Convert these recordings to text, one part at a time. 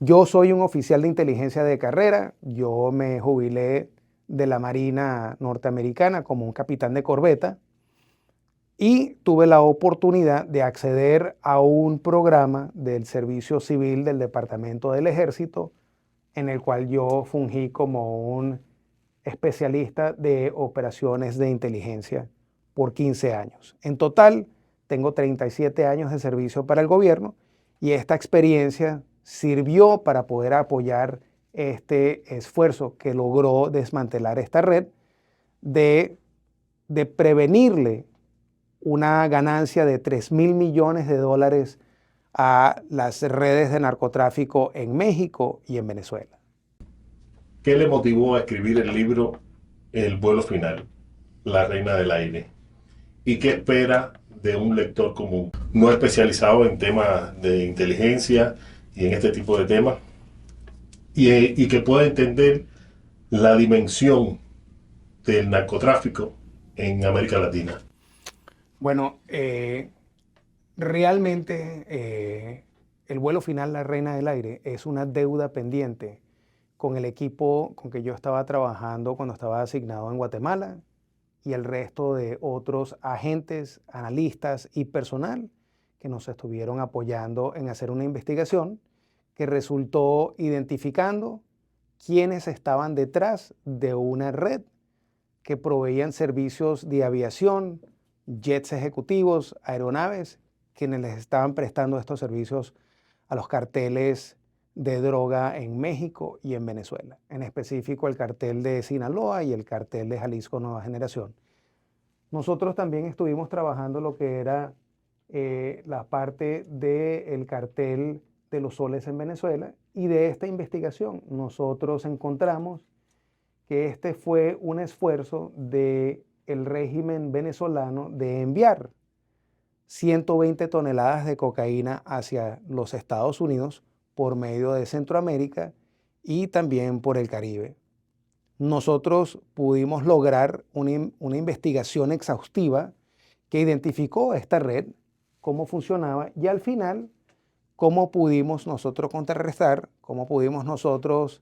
Yo soy un oficial de inteligencia de carrera. Yo me jubilé de la Marina norteamericana como un capitán de corbeta y tuve la oportunidad de acceder a un programa del Servicio Civil del Departamento del Ejército en el cual yo fungí como un especialista de operaciones de inteligencia por 15 años. En total, tengo 37 años de servicio para el gobierno y esta experiencia sirvió para poder apoyar este esfuerzo que logró desmantelar esta red de prevenirle una ganancia de 3.000 millones de dólares a las redes de narcotráfico en México y en Venezuela. ¿Qué le motivó a escribir el libro El vuelo final, La Reina del Aire? ¿Y qué espera de un lector común, no especializado en temas de inteligencia y en este tipo de temas, y que pueda entender la dimensión del narcotráfico en América Latina? Bueno, realmente el vuelo final, La Reina del Aire, es una deuda pendiente con el equipo con que yo estaba trabajando cuando estaba asignado en Guatemala y el resto de otros agentes, analistas y personal que nos estuvieron apoyando en hacer una investigación que resultó identificando quiénes estaban detrás de una red que proveían servicios de aviación, jets ejecutivos, aeronaves, quienes les estaban prestando estos servicios a los carteles de droga en México y en Venezuela, en específico el cartel de Sinaloa y el cartel de Jalisco Nueva Generación. Nosotros también estuvimos trabajando lo que era la parte del cartel de los soles en Venezuela y de esta investigación nosotros encontramos que este fue un esfuerzo del régimen venezolano de enviar 120 toneladas de cocaína hacia los Estados Unidos por medio de Centroamérica y también por el Caribe. Nosotros pudimos lograr una investigación exhaustiva que identificó esta red, cómo funcionaba y al final cómo pudimos nosotros contrarrestar, cómo pudimos nosotros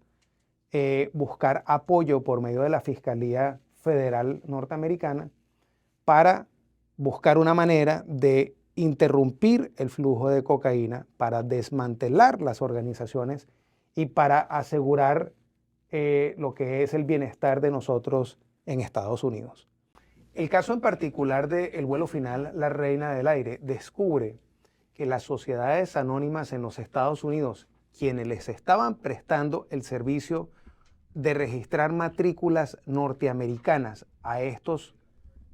buscar apoyo por medio de la Fiscalía Federal Norteamericana para buscar una manera de interrumpir el flujo de cocaína, para desmantelar las organizaciones y para asegurar lo que es el bienestar de nosotros en Estados Unidos. El caso en particular del vuelo final, La Reina del Aire, descubre que las sociedades anónimas en los Estados Unidos, quienes les estaban prestando el servicio de registrar matrículas norteamericanas a estos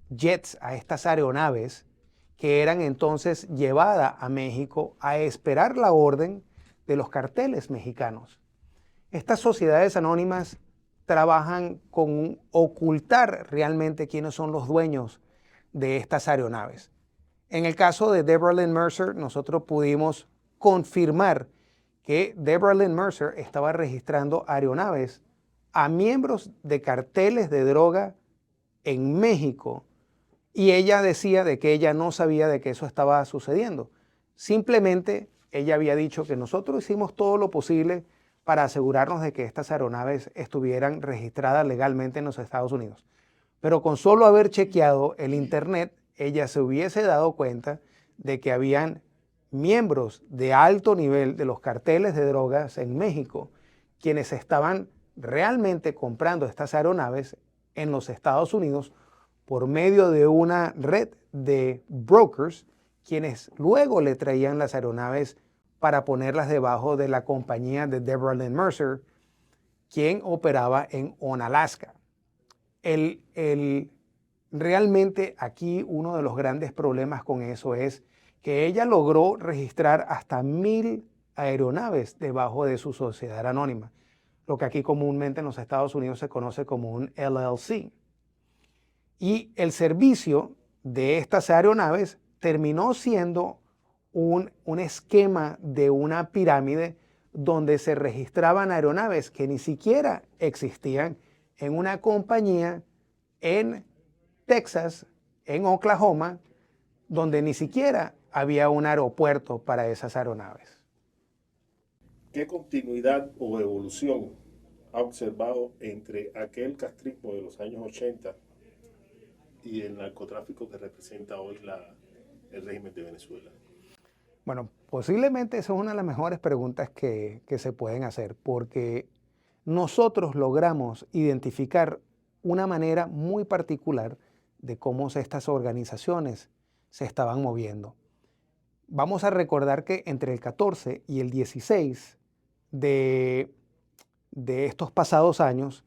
jets, a estas aeronaves, que eran entonces llevadas a México a esperar la orden de los carteles mexicanos. Estas sociedades anónimas trabajan con ocultar realmente quiénes son los dueños de estas aeronaves. En el caso de Deborah Lynn Mercer, nosotros pudimos confirmar que Deborah Lynn Mercer estaba registrando aeronaves a miembros de carteles de droga en México y ella decía de que ella no sabía de que eso estaba sucediendo. Simplemente ella había dicho que nosotros hicimos todo lo posible para asegurarnos de que estas aeronaves estuvieran registradas legalmente en los Estados Unidos. Pero con solo haber chequeado el internet, ella se hubiese dado cuenta de que habían miembros de alto nivel de los carteles de drogas en México quienes estaban realmente comprando estas aeronaves en los Estados Unidos por medio de una red de brokers, quienes luego le traían las aeronaves para ponerlas debajo de la compañía de Deborah Lynn Mercer, quien operaba en Onalaska. Realmente aquí uno de los grandes problemas con eso es que ella logró registrar hasta 1.000 aeronaves debajo de su sociedad anónima, lo que aquí comúnmente en los Estados Unidos se conoce como un LLC. Y el servicio de estas aeronaves terminó siendo un esquema de una pirámide donde se registraban aeronaves que ni siquiera existían en una compañía en Texas, en Oklahoma, donde ni siquiera había un aeropuerto para esas aeronaves. ¿Qué continuidad o evolución ha observado entre aquel castrismo de los años 80 y el narcotráfico que representa hoy el régimen de Venezuela? Bueno, posiblemente esa es una de las mejores preguntas que se pueden hacer, porque nosotros logramos identificar una manera muy particular de cómo estas organizaciones se estaban moviendo. Vamos a recordar que entre el 14 y el 16 de, de estos pasados años,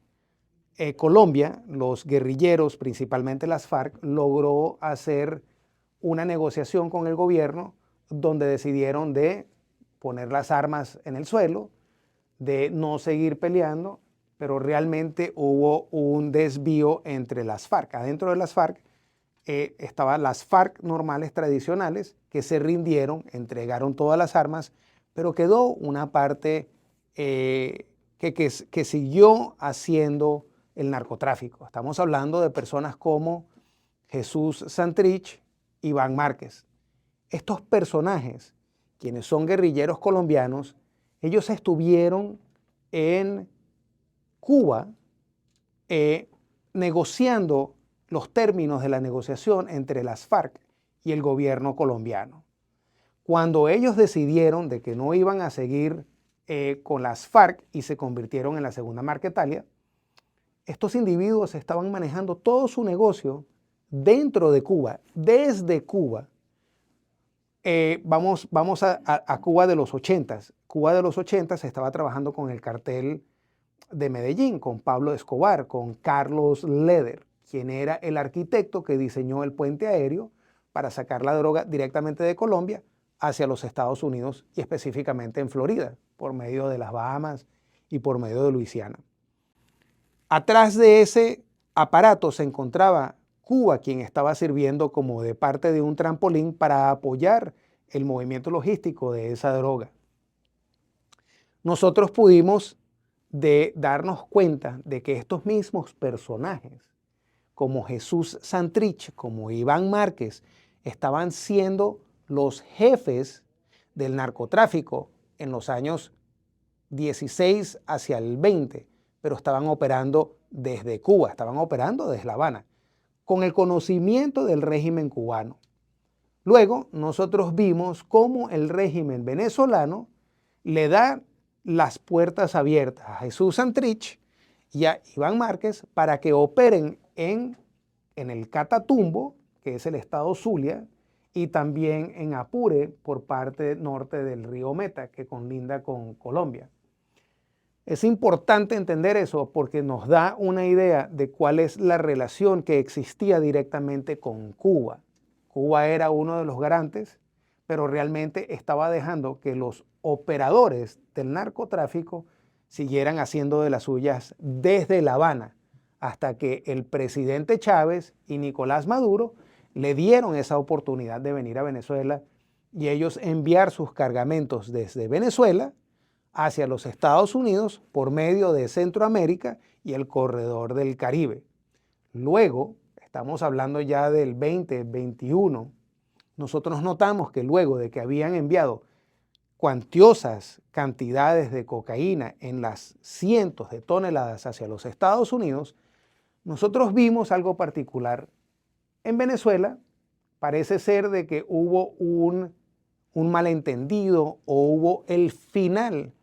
Colombia, los guerrilleros, principalmente las FARC, logró hacer una negociación con el gobierno donde decidieron de poner las armas en el suelo, de no seguir peleando, pero realmente hubo un desvío entre las FARC. Adentro de las FARC estaban las FARC normales, tradicionales, que se rindieron, entregaron todas las armas, pero quedó una parte que siguió haciendo el narcotráfico. Estamos hablando de personas como Jesús Santrich, Iván Márquez. Estos personajes, quienes son guerrilleros colombianos, ellos estuvieron en Cuba negociando los términos de la negociación entre las FARC y el gobierno colombiano. Cuando ellos decidieron de que no iban a seguir con las FARC y se convirtieron en la Segunda Marquetalia, estos individuos estaban manejando todo su negocio dentro de Cuba, desde Cuba. Vamos a Cuba de los 80s. Cuba de los 80s estaba trabajando con el cartel de Medellín, con Pablo Escobar, con Carlos Leder, quien era el arquitecto que diseñó el puente aéreo para sacar la droga directamente de Colombia hacia los Estados Unidos y específicamente en Florida, por medio de las Bahamas y por medio de Luisiana. Atrás de ese aparato se encontraba Cuba, quien estaba sirviendo como de parte de un trampolín para apoyar el movimiento logístico de esa droga. Nosotros pudimos darnos cuenta de que estos mismos personajes, como Jesús Santrich, como Iván Márquez, estaban siendo los jefes del narcotráfico en los años 16 hacia el 20, pero estaban operando desde Cuba, estaban operando desde La Habana, con el conocimiento del régimen cubano. Luego, nosotros vimos cómo el régimen venezolano le da las puertas abiertas a Jesús Santrich y a Iván Márquez para que operen en el Catatumbo, que es el estado Zulia, y también en Apure, por parte norte del río Meta, que colinda con Colombia. Es importante entender eso porque nos da una idea de cuál es la relación que existía directamente con Cuba. Cuba era uno de los garantes, pero realmente estaba dejando que los operadores del narcotráfico siguieran haciendo de las suyas desde La Habana, hasta que el presidente Chávez y Nicolás Maduro le dieron esa oportunidad de venir a Venezuela y ellos enviar sus cargamentos desde Venezuela hacia los Estados Unidos por medio de Centroamérica y el corredor del Caribe. Luego, estamos hablando ya del 2021, nosotros notamos que luego de que habían enviado cuantiosas cantidades de cocaína en las cientos de toneladas hacia los Estados Unidos, nosotros vimos algo particular. En Venezuela parece ser de que hubo un malentendido o hubo el final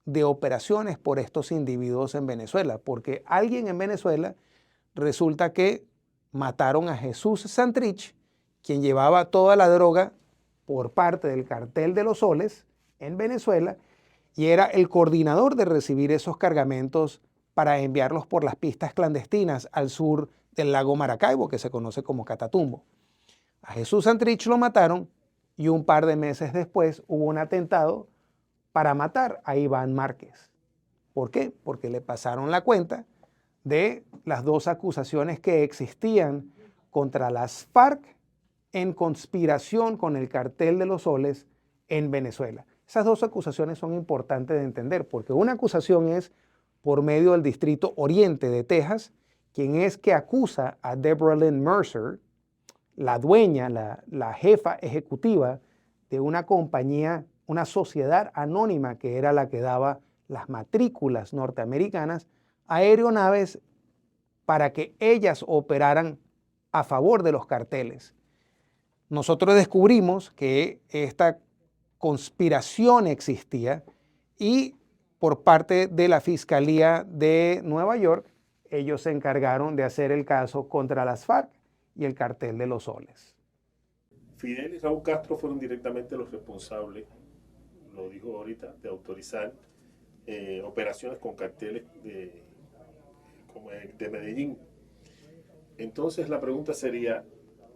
de operaciones por estos individuos en Venezuela, porque alguien en Venezuela resulta que mataron a Jesús Santrich, quien llevaba toda la droga por parte del cartel de los soles en Venezuela y era el coordinador de recibir esos cargamentos para enviarlos por las pistas clandestinas al sur del lago Maracaibo, que se conoce como Catatumbo. A Jesús Santrich lo mataron y un par de meses después hubo un atentado para matar a Iván Márquez. ¿Por qué? Porque le pasaron la cuenta de las dos acusaciones que existían contra las FARC en conspiración con el cartel de los soles en Venezuela. Esas dos acusaciones son importantes de entender porque una acusación es por medio del Distrito Oriente de Texas, quien es que acusa a Deborah Lynn Mercer, la dueña, la jefa ejecutiva de una compañía una sociedad anónima que era la que daba las matrículas norteamericanas a aeronaves para que ellas operaran a favor de los carteles. Nosotros descubrimos que esta conspiración existía y por parte de la Fiscalía de Nueva York, ellos se encargaron de hacer el caso contra las FARC y el cartel de los soles. Fidel y Raúl Castro fueron directamente los responsables, lo dijo ahorita, de autorizar operaciones con carteles como el de Medellín. Entonces la pregunta sería,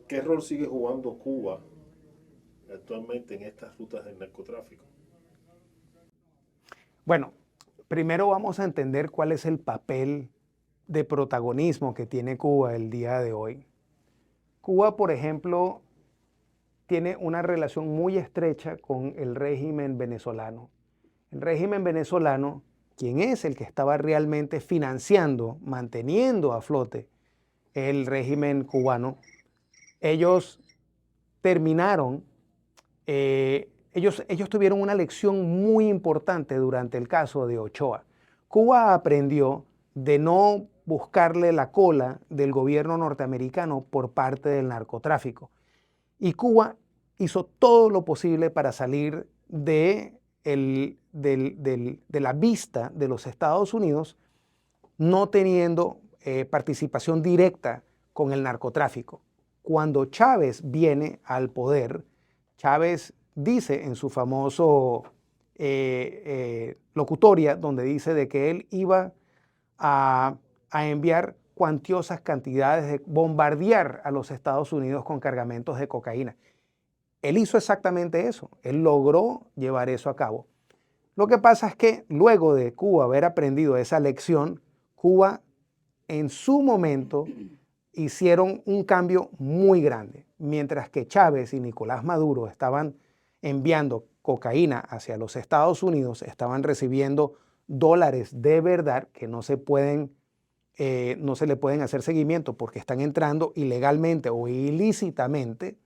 ¿qué rol sigue jugando Cuba actualmente en estas rutas del narcotráfico? Bueno, primero vamos a entender cuál es el papel de protagonismo que tiene Cuba el día de hoy. Cuba, por ejemplo, tiene una relación muy estrecha con el régimen venezolano. El régimen venezolano, quien es el que estaba realmente financiando, manteniendo a flote el régimen cubano, ellos terminaron, ellos tuvieron una lección muy importante durante el caso de Ochoa. Cuba aprendió de no buscarle la cola del gobierno norteamericano por parte del narcotráfico. Y Cuba hizo todo lo posible para salir de la vista de los Estados Unidos, no teniendo participación directa con el narcotráfico. Cuando Chávez viene al poder, Chávez dice en su famoso locutoria, donde dice de que él iba a enviar cuantiosas cantidades de bombardear a los Estados Unidos con cargamentos de cocaína. Él hizo exactamente eso, él logró llevar eso a cabo. Lo que pasa es que luego de Cuba haber aprendido esa lección, Cuba en su momento hicieron un cambio muy grande. Mientras que Chávez y Nicolás Maduro estaban enviando cocaína hacia los Estados Unidos, estaban recibiendo dólares de verdad que no se le pueden hacer seguimiento porque están entrando ilegalmente o ilícitamente.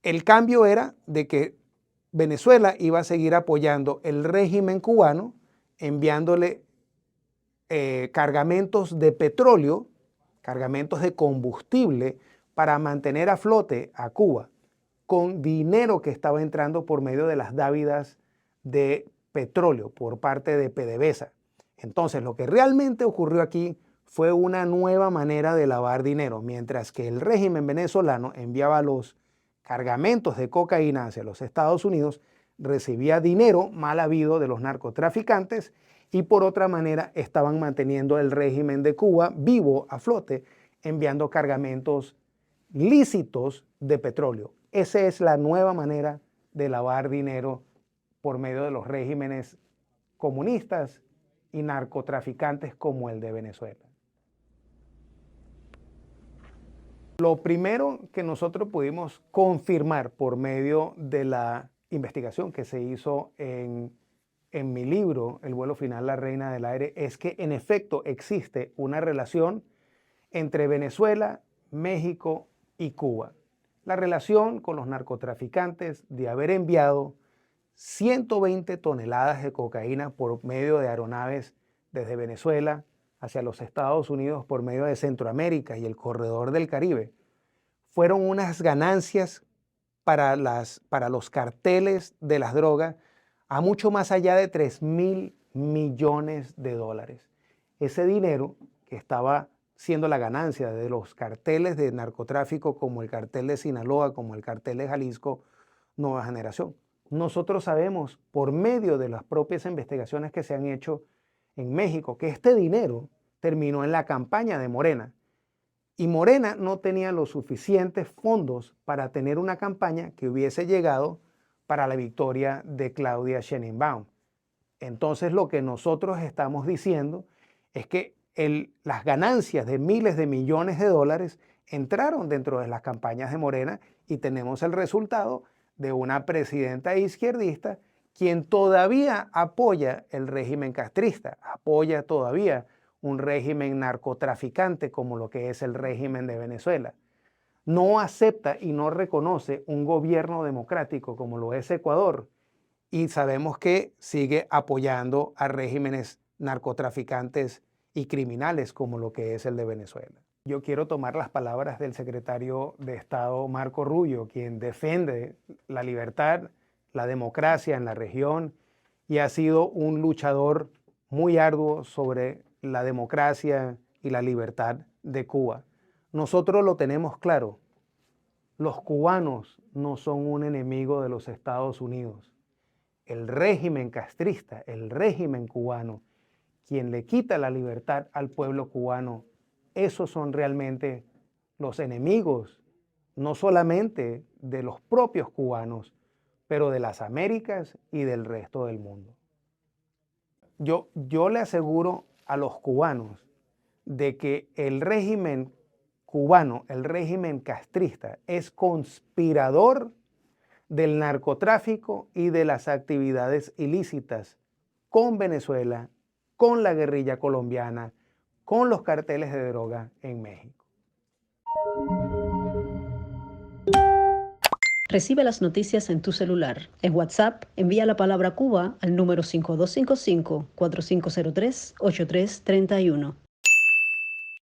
El cambio era de que Venezuela iba a seguir apoyando el régimen cubano, enviándole cargamentos de petróleo, cargamentos de combustible para mantener a flote a Cuba, con dinero que estaba entrando por medio de las dávidas de petróleo por parte de PDVSA. Entonces, lo que realmente ocurrió aquí fue una nueva manera de lavar dinero. Mientras que el régimen venezolano enviaba los cargamentos de cocaína hacia los Estados Unidos, recibía dinero mal habido de los narcotraficantes y por otra manera estaban manteniendo el régimen de Cuba vivo a flote, enviando cargamentos lícitos de petróleo. Esa es la nueva manera de lavar dinero por medio de los regímenes comunistas y narcotraficantes como el de Venezuela. Lo primero que nosotros pudimos confirmar por medio de la investigación que se hizo en mi libro, El vuelo final, la reina del aire, es que en efecto existe una relación entre Venezuela, México y Cuba. La relación con los narcotraficantes de haber enviado 120 toneladas de cocaína por medio de aeronaves desde Venezuela hacia los Estados Unidos por medio de Centroamérica y el corredor del Caribe, fueron unas ganancias para los carteles de las drogas a mucho más allá de 3.000 millones de dólares. Ese dinero que estaba siendo la ganancia de los carteles de narcotráfico como el cartel de Sinaloa, como el cartel de Jalisco, Nueva Generación. Nosotros sabemos por medio de las propias investigaciones que se han hecho en México que este dinero terminó en la campaña de Morena. Y Morena no tenía los suficientes fondos para tener una campaña que hubiese llegado para la victoria de Claudia Sheinbaum. Entonces lo que nosotros estamos diciendo es que las ganancias de miles de millones de dólares entraron dentro de las campañas de Morena y tenemos el resultado de una presidenta izquierdista quien todavía apoya el régimen castrista, apoya todavía un régimen narcotraficante como lo que es el régimen de Venezuela. No acepta y no reconoce un gobierno democrático como lo es Ecuador y sabemos que sigue apoyando a regímenes narcotraficantes y criminales como lo que es el de Venezuela. Yo quiero tomar las palabras del secretario de Estado Marco Rubio, quien defiende la libertad, la democracia en la región y ha sido un luchador muy arduo sobre la democracia y la libertad de Cuba. Nosotros lo tenemos claro, los cubanos no son un enemigo de los Estados Unidos. El régimen castrista, el régimen cubano, quien le quita la libertad al pueblo cubano, esos son realmente los enemigos, no solamente de los propios cubanos, pero de las Américas y del resto del mundo. Yo le aseguro a los cubanos de que el régimen cubano, el régimen castrista, es conspirador del narcotráfico y de las actividades ilícitas con Venezuela, con la guerrilla colombiana, con los carteles de droga en México. Recibe las noticias en tu celular. En WhatsApp, envía la palabra Cuba al número 5255-4503-8331.